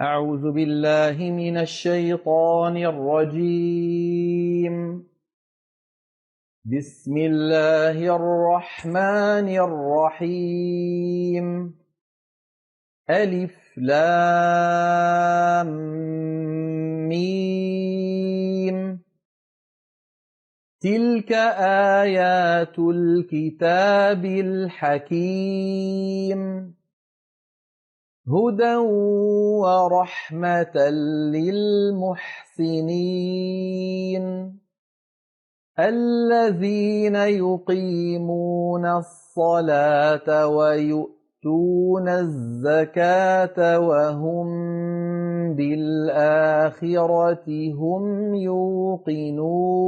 أعوذ بالله من الشيطان الرجيم. بسم الله الرحمن الرحيم. ألف لام ميم. تلك آيات الكتاب الحكيم، هدى ورحمة للمحسنين الذين يقيمون الصلاة ويؤتون الزكاة وهم بالآخرة هم يوقنون.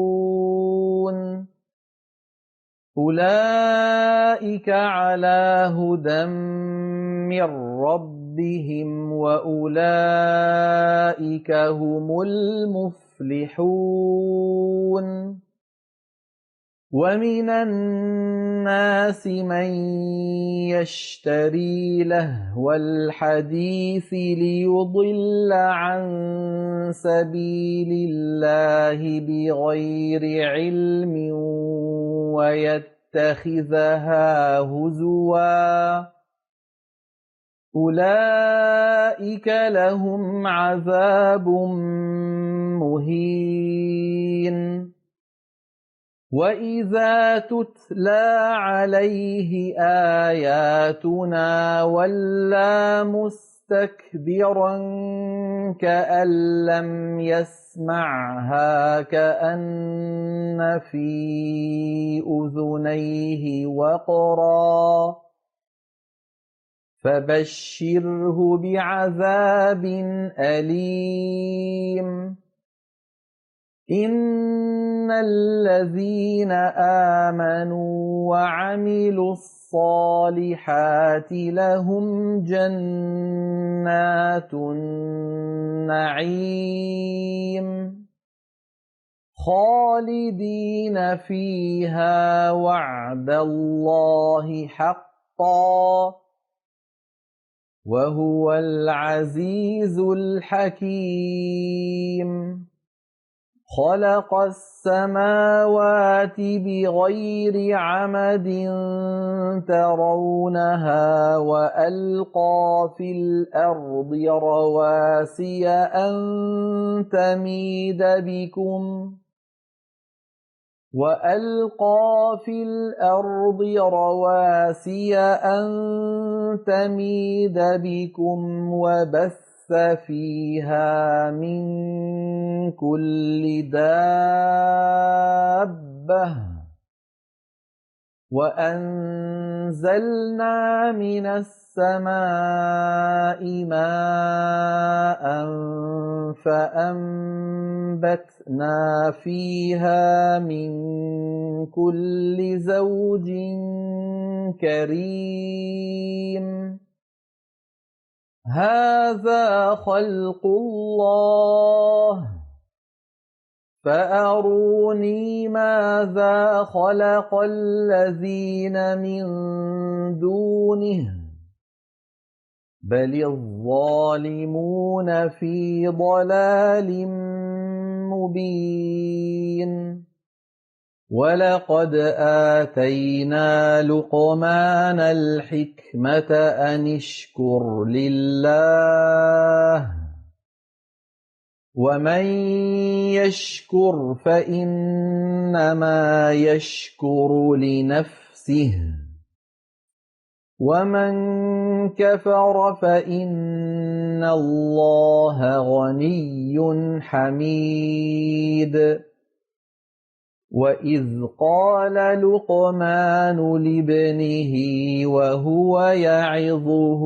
أولئك على هدى من ربهم وأولئك هم المفلحون. ومن الناس من يشتري لهو الحديث ليضل عن سبيل الله بغير علم ويتخذها هزوا، أولئك لهم عذاب مهين. وإذا تتلى عليه آياتنا ولى مستكبرا كأن لم يسمعها كأن في أذنيه وقرا، فبشره بعذاب أليم. إن الذين آمنوا وعملوا الصالحات لهم جنات النعيم خالدين فيها وعد الله حقا، وهو العزيز الحكيم. خلق السماوات بغير عمد ترونها وألقى في الأرض رواسي أن تميد بكم وبث فيها من كل دابة، وأنزلنا من السماء ماء فأنبتنا فيها من كل زوج كريم. هذا خلق الله فأروني ماذا خلق الذين من دونه بل الظالمون في ضلال مبين. ولقد آتينا لقمان الحكمة أن اشكر لله، ومن يشكر فإنما يشكر لنفسه، ومن كفر فإن الله غني حميد. وإذ قال لقمان لابنه وهو يعظه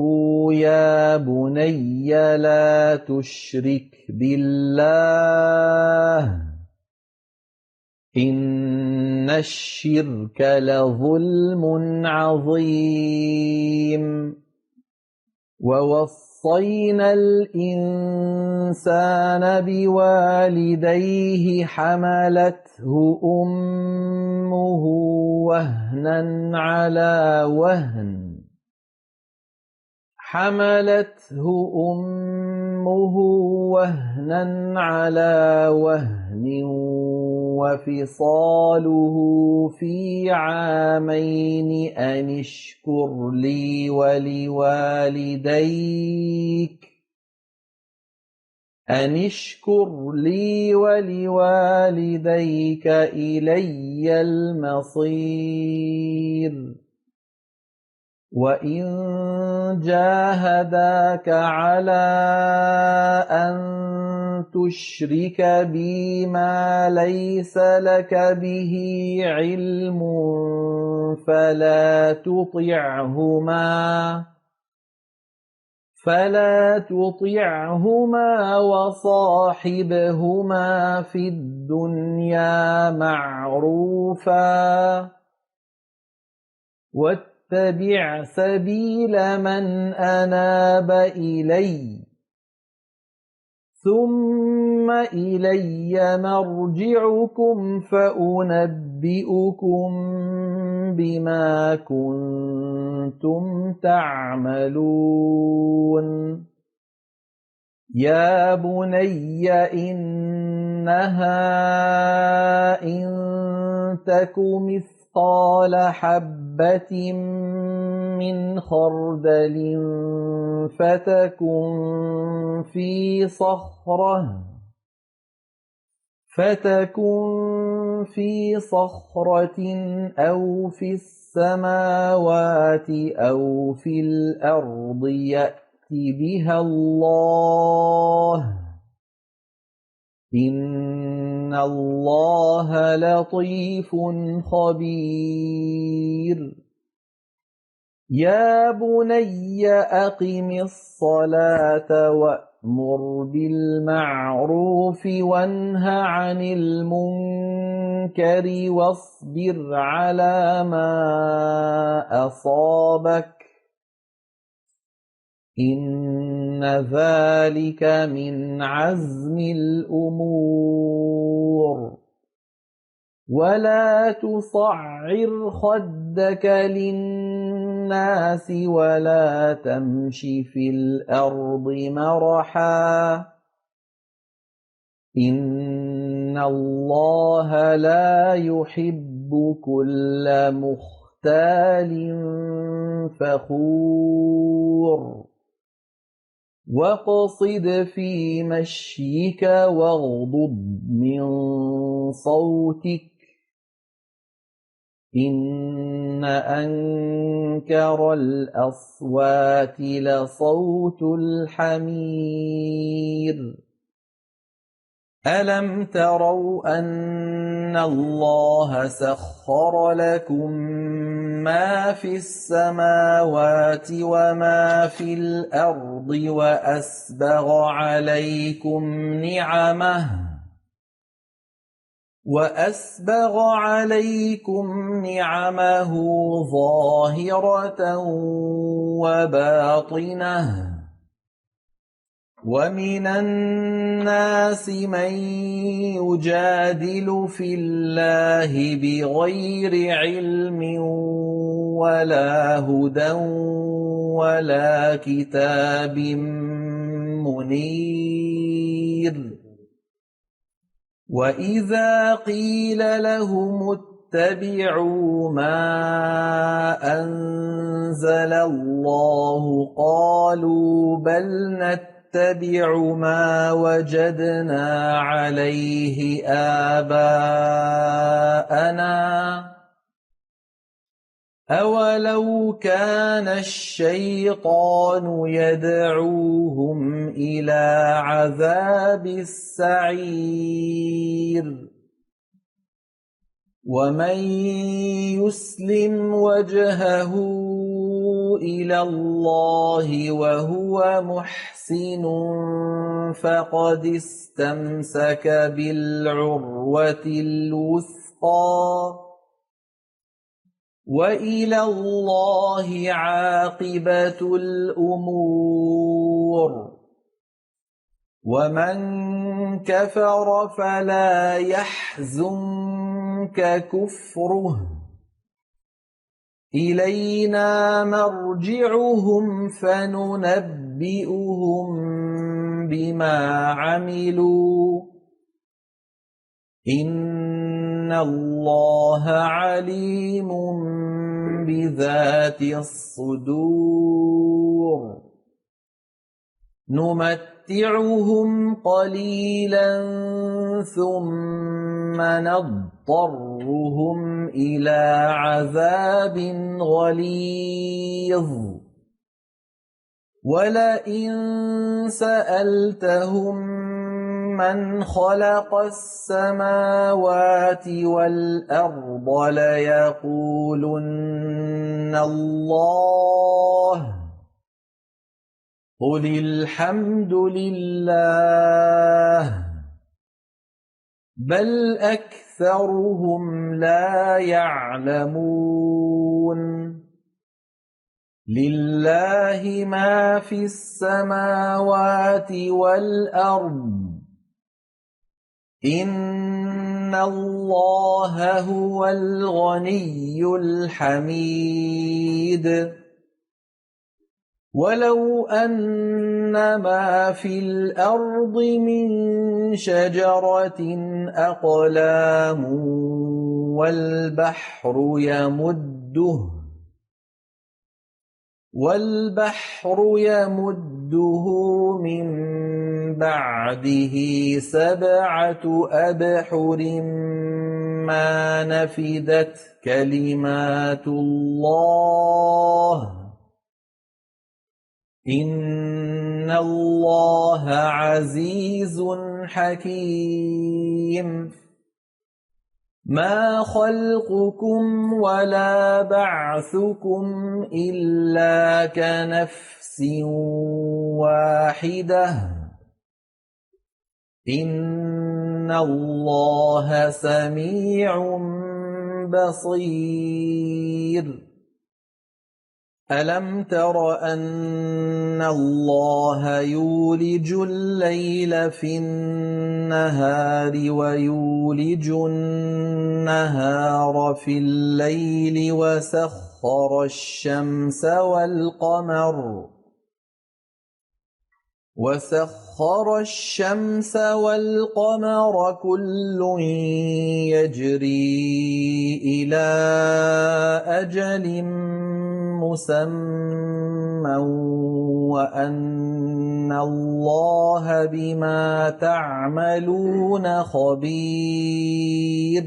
يا بني لا تشرك بالله إن الشرك لظلم عظيم. ووصينا الإنسان بوالديه حملته أمه وهنا على وهن وهنا على وهن وفصاله في عامين أن اشكر لي ولوالديك إلي المصير وإن جاهداك على أن تشرك بي ما ليس لك به علم فلا تطعهما وصاحبهما في الدنيا معروفا واتبع سبيل من أناب إلي ثم إلي مرجعكم فأنبئكم بما كنتم تعملون يا بني إنها إن تك مثقال حبة من خردل فتكن في صخرة أو في السماوات أو في الأرض يأت بها الله إن الله لطيف خبير يا بني أقم الصلاة وأمر بالمعروف وانه عن المنكر واصبر على ما أصابك إن ذلك من عزم الأمور ولا تصعر خدك للناس ولا تمش في الأرض مرحا إن الله لا يحب كل مختال فخور واقصد في مشيك واغضض من صوتك إن أنكر الأصوات لصوت الحمير ألم تروا أن الله سخر لكم ما في السماوات وما في الأرض وأسبغ عليكم نعمه ظاهرة وباطنة ومن الناس من يجادل في الله بغير علم ولا هدى ولا كتاب منير وإذا قيل لهم اتبعوا ما أنزل الله قالوا بل نتبع ما وجدنا عليه آباءنا أولو كان الشيطان يدعوهم إلى عذاب السعير ومن يسلم وجهه إلى الله وهو محسن فقد استمسك بالعروة الوثقى وإلى الله عاقبة الأمور ومن كفر فلا يحزنك كفره إلينا مرجعهم فننبئهم بما عملوا إن الله عليم بذات الصدور نمتعهم قليلا ثم نضطرهم إلى عذاب غليظ ولئن سألتهم من خلق السماوات والأرض ليقولن الله قل الحمد لله بل أكثرهم لا يعلمون لله ما في السماوات والأرض إن الله هو الغني الحميد ولو أن ما في الأرض من شجرة أقلام والبحر يمده من بعده 7 أبحر ما نفدت كلمات الله إن الله عزيز حكيم ما خلقكم ولا بعثكم إلا كنفس واحدة إن الله سميع بصير ألم تر أن الله يولج الليل في النهار ويولج النهار في الليل وسخر الشمس والقمر كل يجري إلى أجل مسمى وأن الله بما تعملون خبير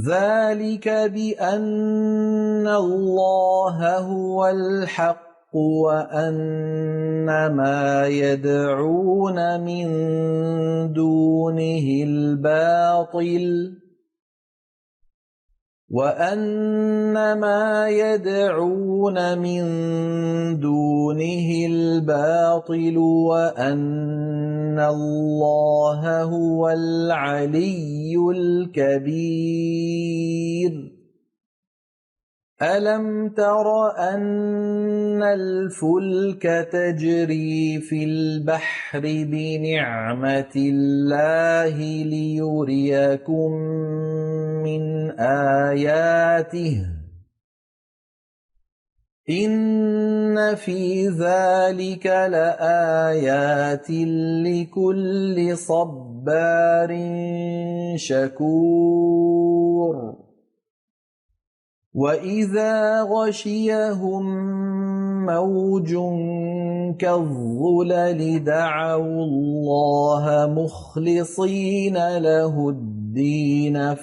ذلك بأن الله هو الحق وأن ما يدعون من دونه الباطل وأن الله هو العلي الكبير ألم تر أن الفلك تجري في البحر بنعمة الله ليريكم من آياته إن في ذلك لآيات لكل صبار شكور وإذا غشيهم موج كالظلل دعوا الله مخلصين له الدين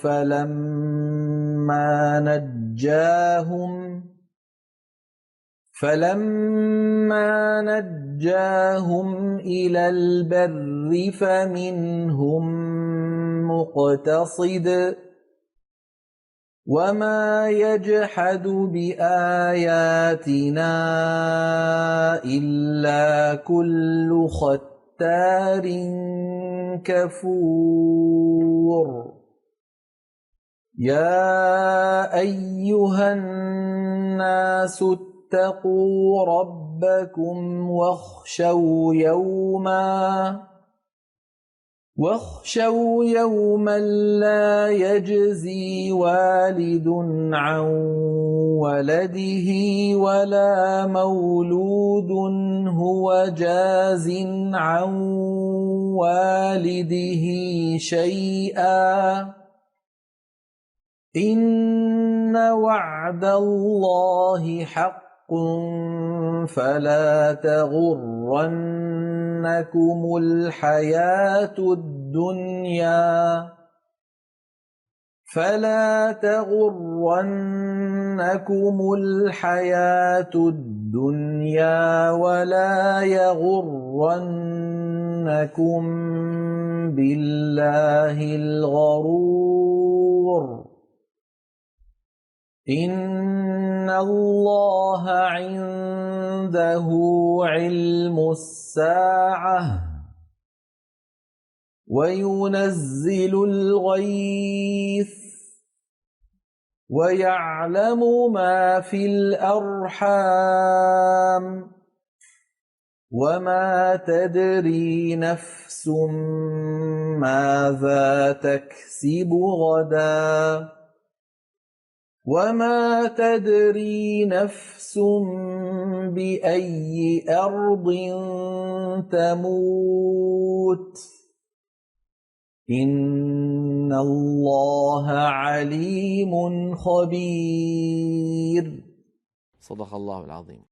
فلما نجاهم إلى البر فمنهم مقتصد وما يجحد بآياتنا إلا كل ختار كفور يا أيها الناس اتقوا ربكم واخشوا واخشوا يوما لا يجزي والد عن ولده ولا مولود هو جاز عن والده شيئا إن وعد الله حق فلا تغرنكم الحياة الدنيا ولا يغرنكم بالله الغرور إن الله عنده علم الساعة وينزل الغيث ويعلم ما في الأرحام وما تدري نفس ماذا تكسب غدا وما تدري نفس بأي أرض تموت إن الله عليم خبير. صدق الله العظيم.